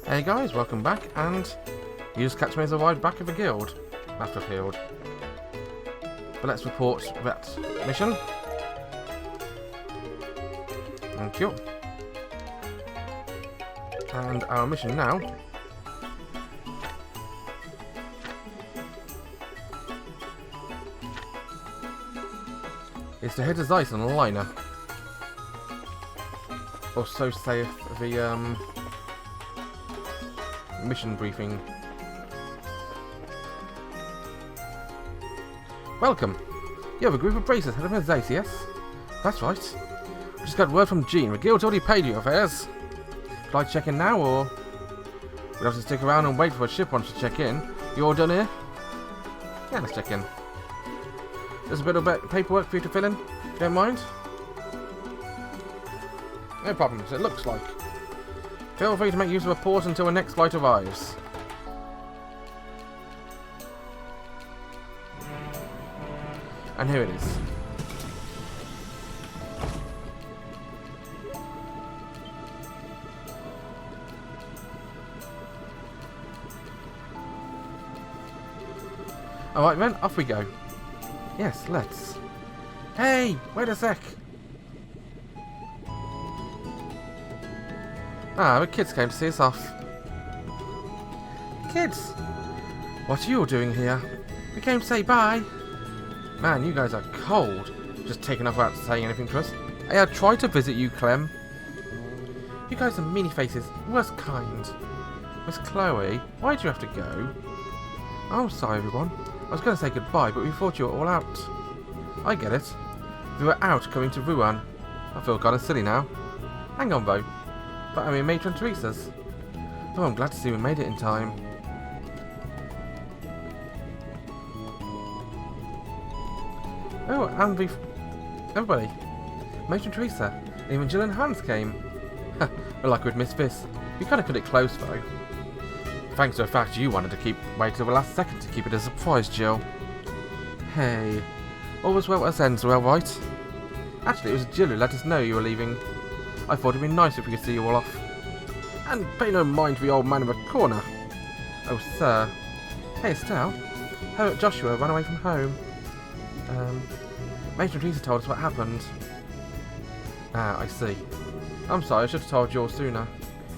Hey guys, welcome back, and you just catch me as I ride back of the guild, Battlefield. But let's report that mission. Thank you. And our mission now is to head to Zeiss on a liner. Or so saith the mission briefing. Welcome. You have a group of bracers headed for Zeiss, yes? That's right. We just got word from Jean. The guild's already paid you your fares. Would I check in now, or we'd have to stick around and wait for a ship wants to check in? You all done here? Yeah, let's check in. There's a bit of paperwork for you to fill in, if you don't mind. No problems, it looks like. Feel free to make use of a port until the next flight arrives. And here it is. Alright then, off we go. Yes, let's. Hey, wait a sec. Ah, the kids came to see us off. Kids! What are you all doing here? We came to say bye. Man, you guys are cold. Just taking off without saying anything to us. Hey, I tried to visit you, Clem. You guys are meanie faces. Worst kind. Miss Chloe, why'd you have to go? Oh, sorry everyone. I was going to say goodbye, but we thought you were all out. I get it. We were out coming to Rouen. I feel kind of silly now. Hang on though. But I mean Matron Teresa's. Oh, I'm glad to see we made it in time. Oh, and everybody. Matron Teresa. And even Jill and Hans came. Well, like with Miss Viss. We kind of cut it close though. Thanks to the fact you wanted to wait till the last second to keep it a surprise, Jill. Hey. All was well as ends well, right? Actually, it was Jill who let us know you were leaving. I thought it'd be nice if we could see you all off. And pay no mind to the old man in the corner. Oh, sir. Hey, Estelle. Her Joshua ran away from home. Major Teresa told us what happened. Ah, I see. I'm sorry, I should have told you all sooner.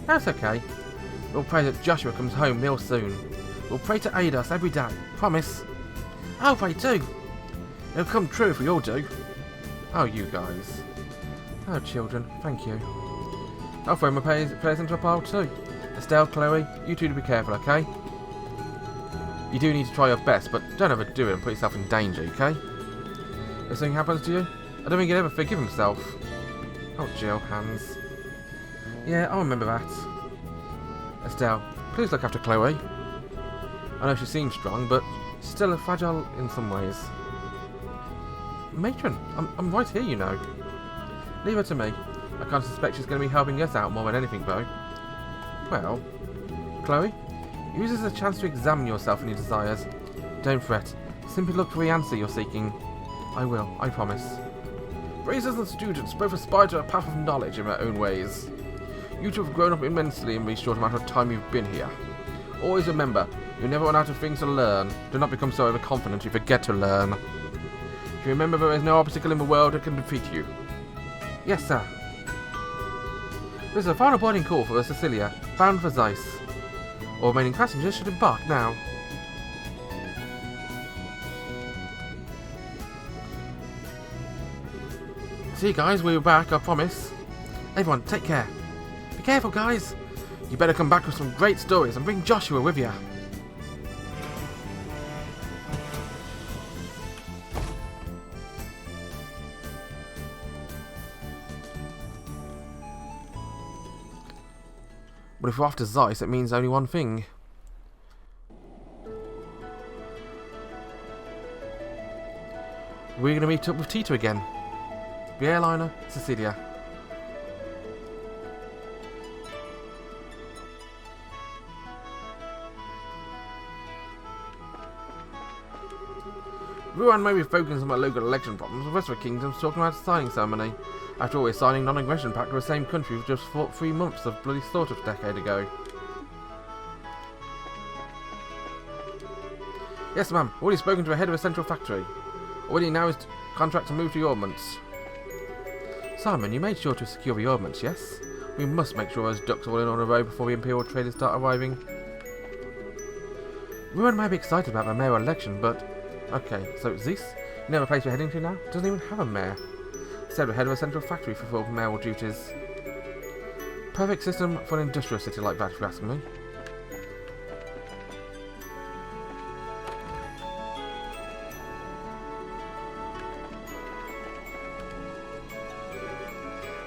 That's okay. We'll pray that Joshua comes home real soon. We'll pray to aid us every day. Promise. Oh, pray do. It'll come true if we all do. Oh, you guys. Oh, children, thank you. I'll throw my prayers into a pile too. Estelle, Chloe, you two be careful, okay? You do need to try your best, but don't overdo it and put yourself in danger, okay? If something happens to you, I don't think he'll ever forgive himself. Oh, Jill, Hans. Yeah, I'll remember that. Estelle, please look after Chloe. I know she seems strong, but she's still fragile in some ways. Matron, I'm right here, you know. Leave her to me. I can't suspect she's going to be helping us out more than anything, though. Well, Chloe, use this as a chance to examine yourself and your desires. Don't fret. Simply look for the answer you're seeking. I will, I promise. Bracers and students both aspire to a path of knowledge in their own ways. You two have grown up immensely in the short amount of time you've been here. Always remember, you never run out of things to learn. Do not become so overconfident you forget to learn. If you remember, there is no obstacle in the world that can defeat you. Yes, sir. This is a final boarding call for the Cecilia, bound for Zeiss. All remaining passengers should embark now. See, guys, we're back, I promise. Everyone, take care. Be careful, guys. You better come back with some great stories and bring Joshua with you. But if we're after Zeiss, it means only one thing. We're going to meet up with Tita again. The airliner, Cecilia. Rouen may be focusing on my local election problems, the rest of the kingdom's talking about a signing ceremony. After all, we're signing non-aggression pact with the same country for just 3 months of bloody slaughter a decade ago. Yes, ma'am. Already spoken to a head of a central factory. Already now is contract to move to the ordnance. Simon, you made sure to secure the ordnance, yes? We must make sure those ducks are all in on a row before the Imperial traders start arriving. Ruin might be excited about the mayoral election, but... Okay, so Zeus, you know the place we're heading to now? Doesn't even have a mayor. Instead, the head of a central factory fulfilled mayoral duties. Perfect system for an industrial city like that, if you ask me.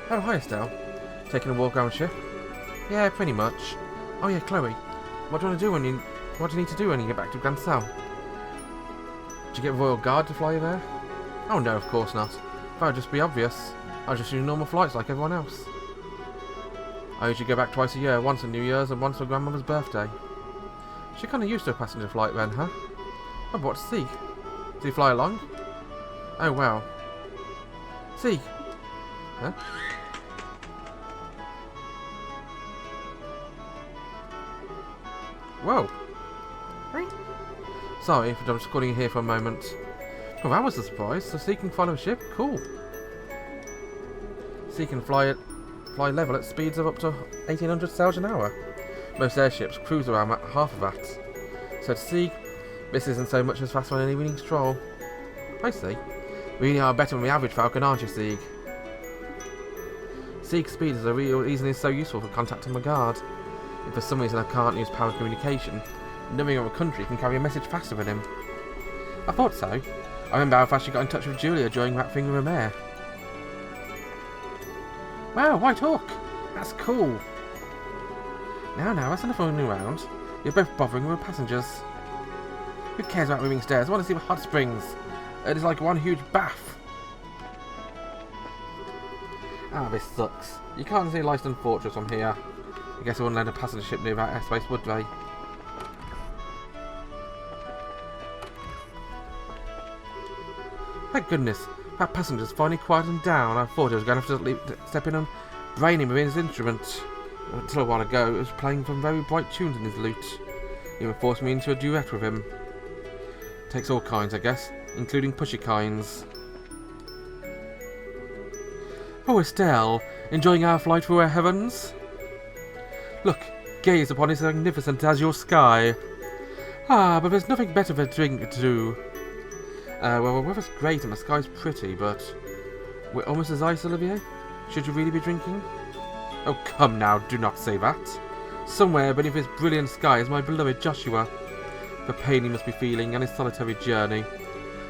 Oh, hi Estelle. Taking a walk around the ship? Yeah, pretty much. Oh yeah, Chloe. What do you want to do when you... What do you need to do when you get back to Grancel? Did you get a royal guard to fly you there? Oh no, of course not. That would just be obvious. I just do normal flights like everyone else. I usually go back twice a year, once on New Year's and once for grandmother's birthday. She's kinda used to a passenger flight then, huh? Oh, but what's Sieg? Did he fly along? Oh wow. Sieg! Huh? Whoa! Right. Sorry if I'm just calling you here for a moment. Well, that was a surprise. So Sieg can follow a ship? Cool. Sieg can fly level at speeds of up to 1800 sails an hour. Most airships cruise around at half of that. So to Sieg, this isn't so much as fast on an evening stroll. I see. We really are better than the average falcon, aren't you, Sieg? Sieg's speed is a real reason it's so useful for contacting my guard. If for some reason I can't use power communication, nothing of a country can carry a message faster than him. I thought so. I remember how fast you got in touch with Julia during that thing with the mayor. Wow, White Hawk! That's cool! Now, that's enough running around. You're both bothering with passengers. Who cares about moving stairs? I want to see the hot springs. It is like one huge bath. Ah, this sucks. You can't see Lyston Fortress from here. I guess I wouldn't let a passenger ship near that airspace, would they? Thank goodness, that passenger's finally quieted down. I thought he was going to have to step in and brain him with his instrument. Until a while ago, he was playing some very bright tunes in his lute. He even forced me into a duet with him. Takes all kinds, I guess, including pushy kinds. Oh, Estelle, enjoying our flight through our heavens? Look, gaze upon his magnificent azure sky. Ah, but there's nothing better for a drink to do. Well, the weather's great and the sky's pretty, but... We're almost as ice, Olivier? Should you really be drinking? Oh, come now, do not say that. Somewhere beneath this brilliant sky is my beloved Joshua. The pain he must be feeling and his solitary journey.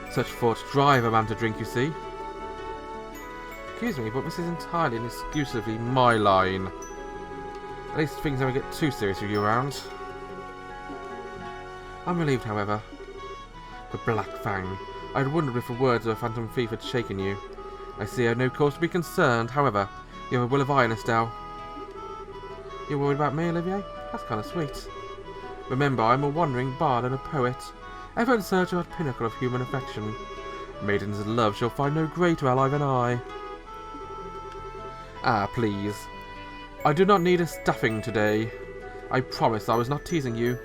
Such thoughts drive a man to drink, you see. Excuse me, but this is entirely and exclusively my line. At least things never get too serious with you around. I'm relieved, however. The Black Fang. I had wondered if the words of a phantom thief had shaken you. I see I have no cause to be concerned, however. You have a will of iron, Estelle. You're worried about me, Olivier? That's kind of sweet. Remember, I'm a wandering bard and a poet, ever in search of that pinnacle of human affection. Maidens in love shall find no greater ally than I. Ah, please. I do not need a stuffing today. I promise I was not teasing you.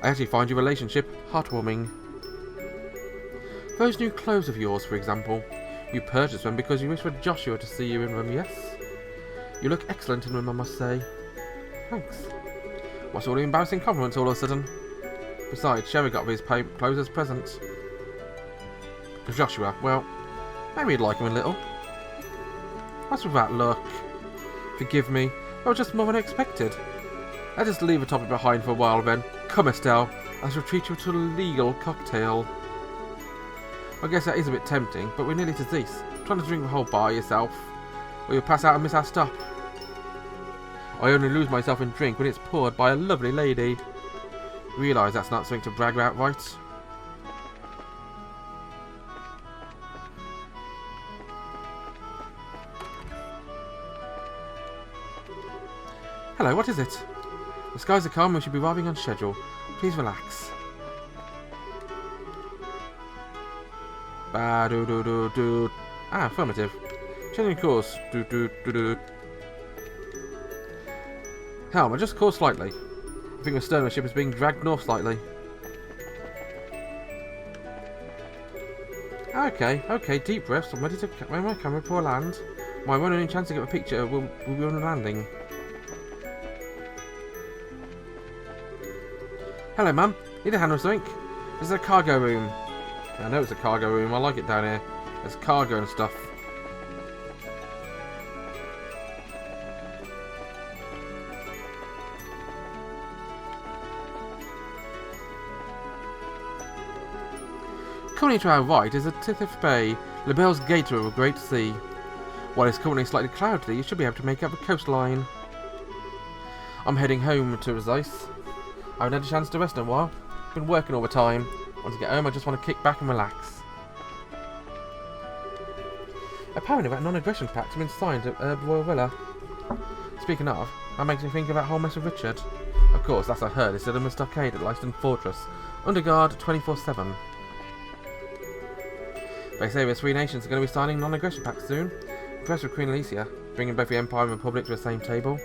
I actually find your relationship heartwarming. Those new clothes of yours, for example. You purchased them because you wish for Joshua to see you in them, yes? You look excellent in them, I must say. Thanks. What's all the embarrassing compliments all of a sudden? Besides, Sherry got these clothes as presents. Joshua, well, maybe you'd like him a little. What's with that look? Forgive me, that was just more than I expected. Let us leave the topic behind for a while then. Come, Estelle, I shall treat you to a legal cocktail. I guess that is a bit tempting, but we're nearly to Zeus. Trying to drink the whole bar yourself, or you'll pass out and miss our stop. I only lose myself in drink when it's poured by a lovely lady. Realise that's not something to brag about, right? Hello, what is it? The skies are calm and we should be arriving on schedule. Please relax. Ba-do-do-do-do. Ah, affirmative. Changing course. Do-do-do-do. Helm, I just caught slightly. I think the stern of the ship is being dragged north slightly. Okay, deep breaths. I'm ready to when my camera before I land. My one only chance to get a picture will be on the landing. Hello, Mum. Need a hand or something? This is a cargo room. I know it's a cargo room. I like it down here. There's cargo and stuff. Coming to our right is a Tithith Bay, Liberl's gateway of a great sea. While it's currently slightly cloudy, you should be able to make out the coastline. I'm heading home to Resice. I haven't had a chance to rest in a while. Been working all the time. Once I get home, I just want to kick back and relax. Apparently that non-aggression pact has been signed at Royal Villa. Speaking of, that makes me think of that whole mess with Richard. Of course, that's I heard instead of the stockade at Leicester Fortress. Under guard 24/7. They say the three nations are going to be signing non-aggression pact soon. Impressed with Queen Alicia, bringing both the Empire and Republic to the same table.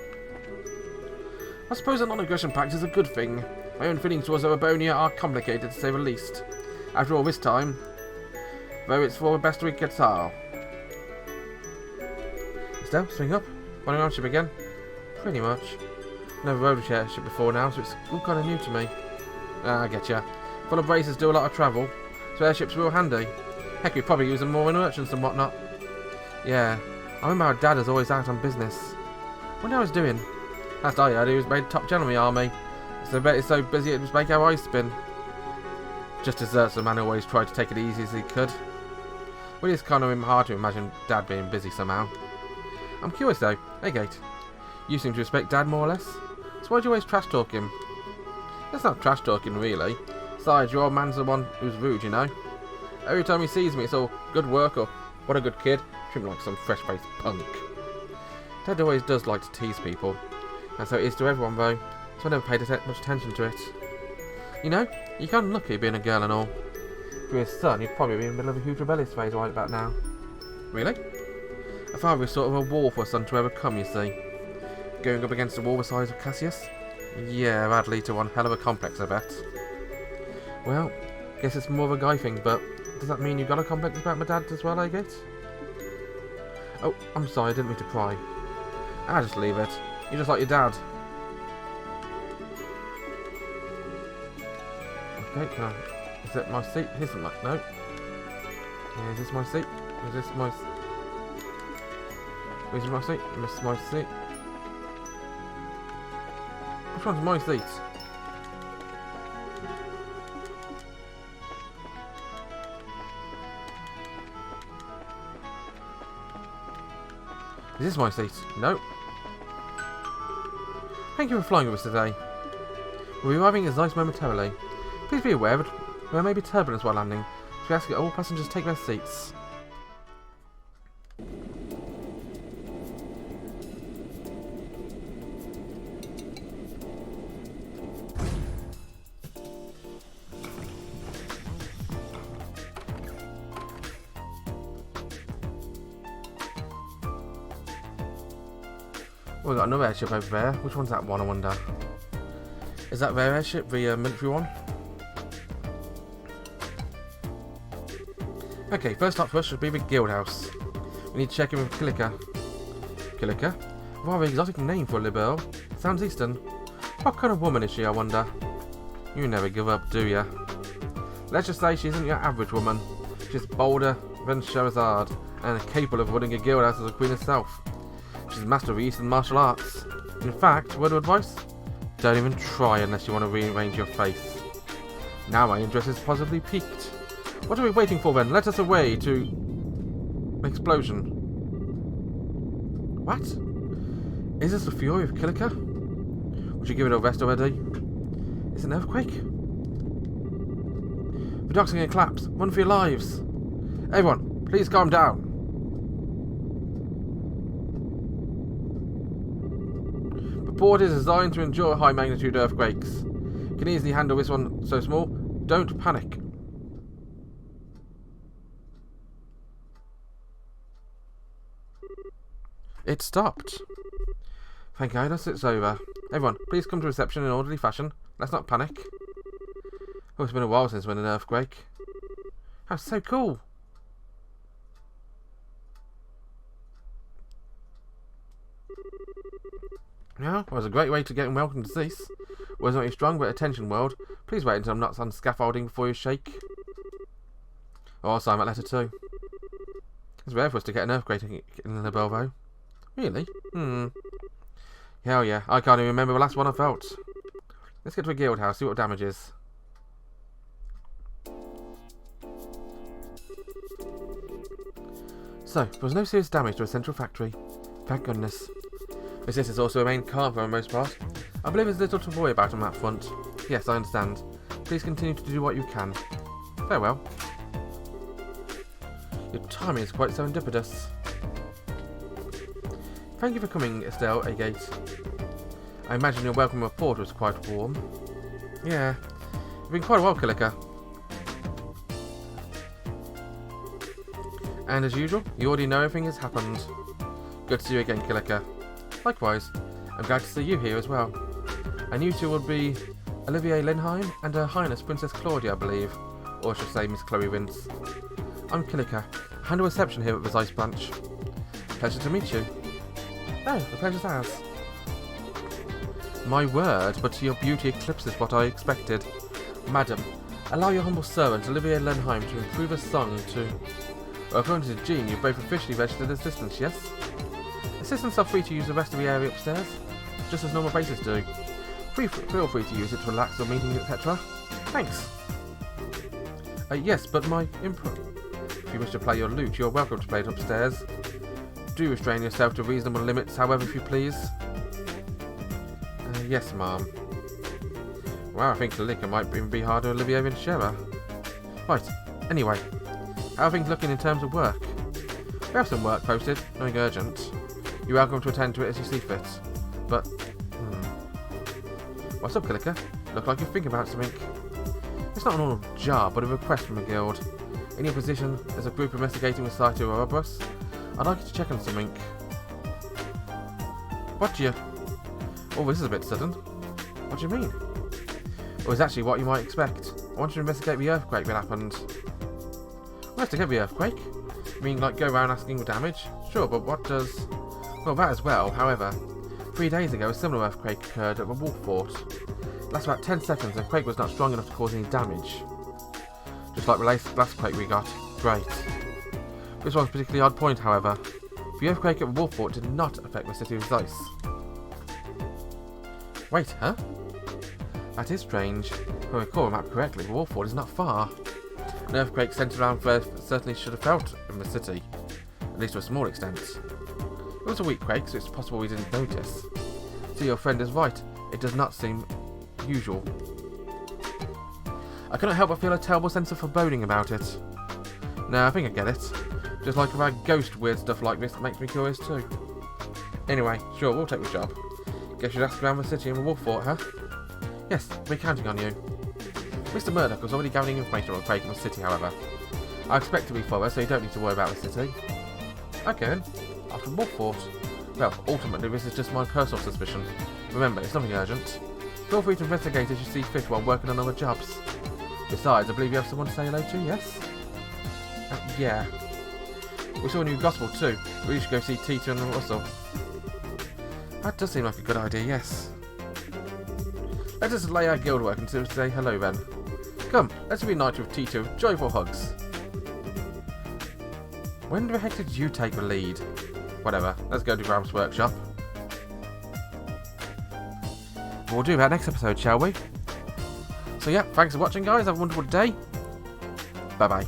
I suppose a non-aggression pact is a good thing. My own feelings towards Arabonia are complicated, to say the least. After all this time, though it's for the best we get are. Estelle, swing up. Running on ship again? Pretty much. Never rode a ship before now, so it's all kind of new to me. I get ya. Full of racers do a lot of travel, so airships are real handy. Heck, we probably use them more in merchants and whatnot. Yeah, I remember our dad was always out on business. Wonder how he's doing. Last I heard, he was made top general in the army. So I bet he's so busy it just make our eyes spin. Just deserts the man who always tried to take it easy as he could. Well, it's kind of hard to imagine Dad being busy somehow. I'm curious though, Agate. You seem to respect Dad more or less. So why do you always trash talk him? That's not trash talking really. Besides, your old man's the one who's rude, you know. Every time he sees me, it's all good work or what a good kid. Treat him like some fresh-faced punk. Dad always does like to tease people. And so it is to everyone though. So I never paid much attention to it. You know, you're kind of lucky being a girl and all. If you were his son, you'd probably be in the middle of a huge rebellious phase right about now. Really? A father is sort of a wall for a son to overcome, you see. Going up against the wall the size of Cassius? Yeah, that'd lead to one hell of a complex, I bet. Well, guess it's more of a guy thing, but does that mean you've got a complex about my dad as well, I guess? Oh, I'm sorry, I didn't mean to pry. I'll just leave it. You're just like your dad. Okay, can I... Is that my seat? Here's my... No. Is this my seat? Is this my... Where's my seat? This is my seat. Which one's my seat? Is this my seat? No. Thank you for flying with us today. We'll be arriving at Zeiss momentarily. Please be aware that there may be turbulence while landing, so we ask that all passengers take their seats. We've got another airship over there. Which one's that one, I wonder? Is that their airship, the military one? Okay, first up for us should be the guild house. We need to check in with Kilika. Kilika? Rather exotic name for a Liberl. Sounds Eastern. What kind of woman is she, I wonder? You never give up, do ya? Let's just say she isn't your average woman. She's bolder than Sherazade, and capable of running a guild house as a queen herself. She's a master of Eastern martial arts. In fact, word of advice? Don't even try unless you want to rearrange your face. Now my interest is positively piqued. What are we waiting for then? Let us away to... explosion. What? Is this the fury of Kilika? Would you give it a rest already? It's an earthquake? The docks are going to collapse. Run for your lives. Everyone, please calm down. The port is designed to endure high magnitude earthquakes. You can easily handle this one so small. Don't panic. It stopped. Thank goodness it's over. Everyone, please come to reception in orderly fashion. Let's not panic. Oh, it's been a while since we had an earthquake. That's so cool. Yeah, well, it's a great way to get welcome to Zeus. Words not strong, but attention, world. Please wait until I'm not on scaffolding before you shake. Oh, I'll sign that letter too. It's rare for us to get an earthquake in Liberl, though. Really? Hell yeah, I can't even remember the last one I felt. Let's get to a guild house, see what damage is. So, there was no serious damage to a central factory. Thank goodness. Resistance also remained calm for the most part. I believe there's little to worry about on that front. Yes, I understand. Please continue to do what you can. Farewell. Your timing is quite serendipitous. Thank you for coming, Estelle, Agate. I imagine your welcome report was quite warm. Yeah, you've been quite a while, Killiker. And as usual, you already know everything has happened. Good to see you again, Killiker. Likewise, I'm glad to see you here as well. And you two would be Olivier Linheim and Her Highness Princess Claudia, I believe. Or I should say Miss Chloe Wince. I'm Killiker. I handle reception here at the Zeiss branch. Pleasure to meet you. Oh, the pleasure's ours. My word, but your beauty eclipses what I expected. Madam, allow your humble servant Olivier Linheim to improve a song to... Well, according to Jean, you've both officially registered assistants, yes? Assistants are free to use the rest of the area upstairs, just as normal bases do. Feel free to use it to relax your meetings, etc. Thanks. Yes, but my improv... If you wish to play your lute, you're welcome to play it upstairs. Do restrain yourself to reasonable limits, however, if you please. Yes, ma'am. Wow, I think the liquor might even be harder to Olivier than Shera. Right, anyway. How are things looking in terms of work? We have some work posted, nothing urgent. You're welcome to attend to it as you see fit. But, What's up, Killiker? Look like you're thinking about something. It's not an normal job, but a request from a guild. In your position as a group investigating the site of Ouroboros, I'd like you to check on something. What do you... Oh, this is a bit sudden. What do you mean? Well, it's actually what you might expect. I want you to investigate the earthquake that happened. Investigate the earthquake? You mean, like, go around asking for damage? Sure, but what does... Well, that as well. However, 3 days ago, a similar earthquake occurred at the Wolf Fort. It lasted about 10 seconds, and the quake was not strong enough to cause any damage. Just like the last quake we got. Great. This one's a particularly odd point, however. The earthquake at the Wolf Fort did not affect the city of Zeiss. Wait, huh? That is strange. If I recall the map correctly, the Wolf Fort is not far. An earthquake centered around there certainly should have felt in the city, at least to a small extent. It was a weak quake, so it's possible we didn't notice. So your friend is right. It does not seem usual. I cannot help but feel a terrible sense of foreboding about it. No, I think I get it. Just like about ghost weird stuff like this that makes me curious too. Anyway, sure, we'll take the job. Guess you'd ask around the city and the Wolf Fort, huh? Yes, we're counting on you. Mr. Murdoch was already gathering information on the quake in the city, however. I expect to be thorough, so you don't need to worry about the city. Okay then, after the Wolf Fort. Well, ultimately this is just my personal suspicion. Remember, it's nothing urgent. Feel free to investigate as you see fit while working on other jobs. Besides, I believe you have someone to say hello to, yes? Yeah. We saw a new gospel too. We should go see Tita and Russell. That does seem like a good idea, yes. Let us lay our guild work and say hello then. Come, let's reunite with Tita with joyful hugs. When the heck did you take the lead? Whatever, let's go to Graham's workshop. We'll do that next episode, shall we? So yeah, thanks for watching guys, have a wonderful day. Bye bye.